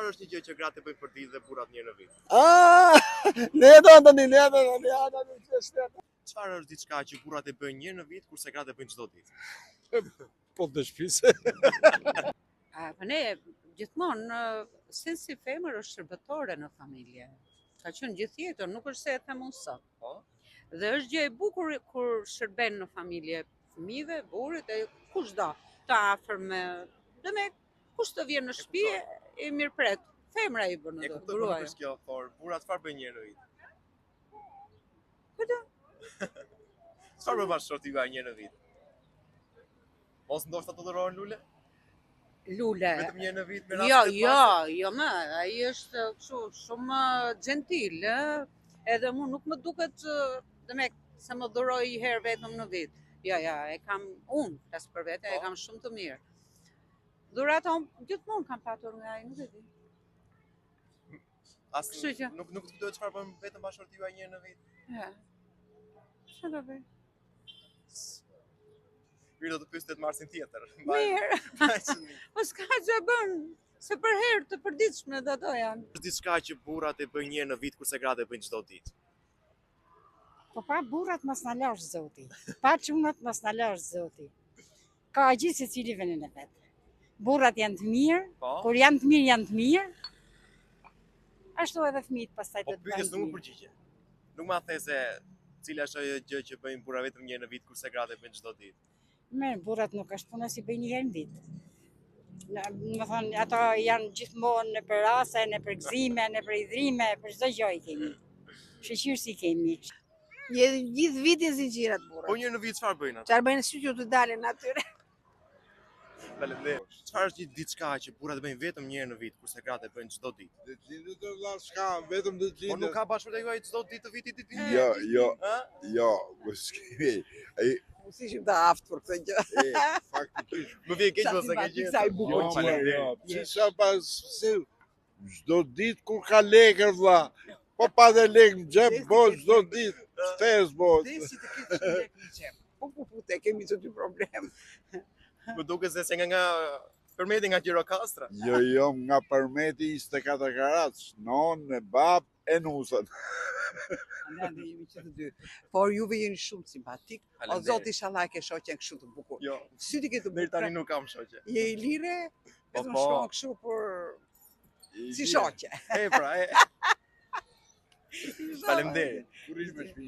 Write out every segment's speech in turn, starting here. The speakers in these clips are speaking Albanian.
Çfarë është një gjë që gratë bëjnë për ditë dhe burrat një herë në vit? Çfarë është diçka që burrat e bëjnë një herë në vit kurse gratë e bëjnë çdo ditë? Po të shpisë. Po ne gjithmonë si femër është shërbëtore në familje. Ka qenë gjithë jetën, nuk është se e them unë sot. Po. Dhe është gjë e bukur kur shërben në familje, fëmijëve, burrit e kushdo, të afërme. Dhe me kush të vjen në shtëpi e mirëpret. Femra i bën E ato, kuptoj, gruaja. nuk është kjo, por burrat çfarë bëjnë një herë në vit? Po. Çfarë bën bashkëshorti juaj një herë në vit? Mos ndoshta të dhurojnë lule? Lule. Vetëm një herë në vit me Jo më, ai është kështu shumë gentil, edhe mu nuk më duket se më dhuroj një herë vetëm në vit. Jo, e kam unë, flas për vete, e kam shumë të mirë. Dhurata unë gjithmonë kam patur nga ai, nuk e di. Kështu që Nuk të kujtohet çfarë bën vetëm bashkëshorti juaj një herë në vit? Çfarë do bëj? Mirë, do të pyestet marsin tjetër. Mirë. Po s'ka gjë bën, se për herë të përditshme dhe ato janë. Është diçka që burrat e bëjnë një herë në vit kurse gratë e bëjnë çdo ditë. Po pa burrat mos na lash zoti. Pa çunat mos na lash zoti. Ka gjithë secili vendin e vet. Burrat janë të mirë, kur janë të mirë. Ashtu edhe fëmijët pastaj do të bëjnë. Po pyetjes nuk më përgjigje. Nuk ma the se cila është ajo gjë që bëjnë burra vetëm një herë në vit kurse gratë e bëjnë çdo ditë. Me burrat nuk është puna si bëjnë një herë në vit. Më thonë, ato janë gjithmonë në për rase, në për gëzime, në për idhrime, për çdo gjë i kemi. Shoqërsi kemi. Gjithë vitin zinxhirat burrat. Po një herë në vit çfarë bëjnë ata? Çfarë bëjnë sy që të dalin atyre? Faleminderit. Çfarë është diçka që burrat bëjnë vetëm një herë në vit kurse gratë e bëjnë çdo ditë? Ditëlindjet të vëlla s'ka, vetëm ditëlindjet. Po nuk ka bashkëshortja juaj çdo ditë të vitit ditëlindje? Jo, po s'kemi. Si ishim të aftë për këtë gjë. Faktikisht. Më vjen keq mos e ke gjetur. Sa i bukur Si sa pas çdo ditë kur ka lekë vëlla. Po pa dhe lekë në xhep, po çdo ditë. Stes po. Dhe si të kesh lekë në xhep. Po, te kemi çdo problem. Më duket se nga përmeti nga Gjirokastra. Jo, nga përmeti 24 karat, nonë, bab e nusën. Ne jemi që të dy. Por juve jeni shumë simpatik. O Zoti inshallah ke shoqen kështu të bukur. Jo. Sy ti ke të Deri bukur. tani nuk kam shoqe. Je i lire, vetëm shkon kështu për si shoqe. Pra. Faleminderit. Kur ish me shtëpi.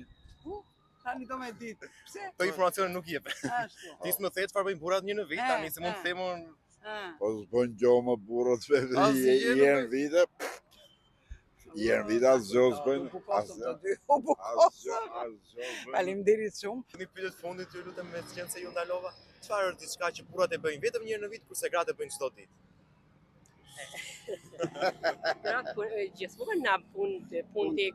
Tani do me ditë. Pse? Këto informacione nuk jep. Ashtu. Ti s'më the çfarë bëjnë burrat një në vit, tani se mund të themun. Po s'bën gjo më burrat jenë vite. Jenë vite asgjë s'bën. Faleminderit shumë. Një pyetje të fundit, ju lutem me qenë se ju ndalova. Çfarë është diçka që burrat e bëjnë vetëm një herë në vit kurse gratë e bëjnë çdo ditë? Gjithmonë na punë të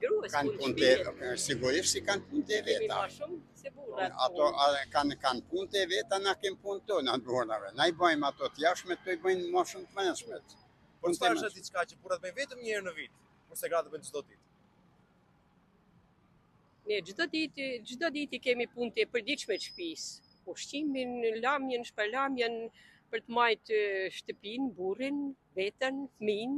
gruas, kanë punë sigurisht si kanë punë e veta. Ma shumë se burrat. Ato kanë punë e veta, na kemë punë tonë atë burrave. Na I bëjmë ato të jashtme, to I bëjnë më shumë të mençmet. Po çfarë është diçka që burrat bëjnë vetëm një herë në vit kurse gratë bëjnë çdo ditë? Ne çdo ditë kemi punë të përditshme të shtëpisë. Ushqimin, lamjen, shpërlamjen për të majtë shtëpinë, burrin, veten, fëmijën.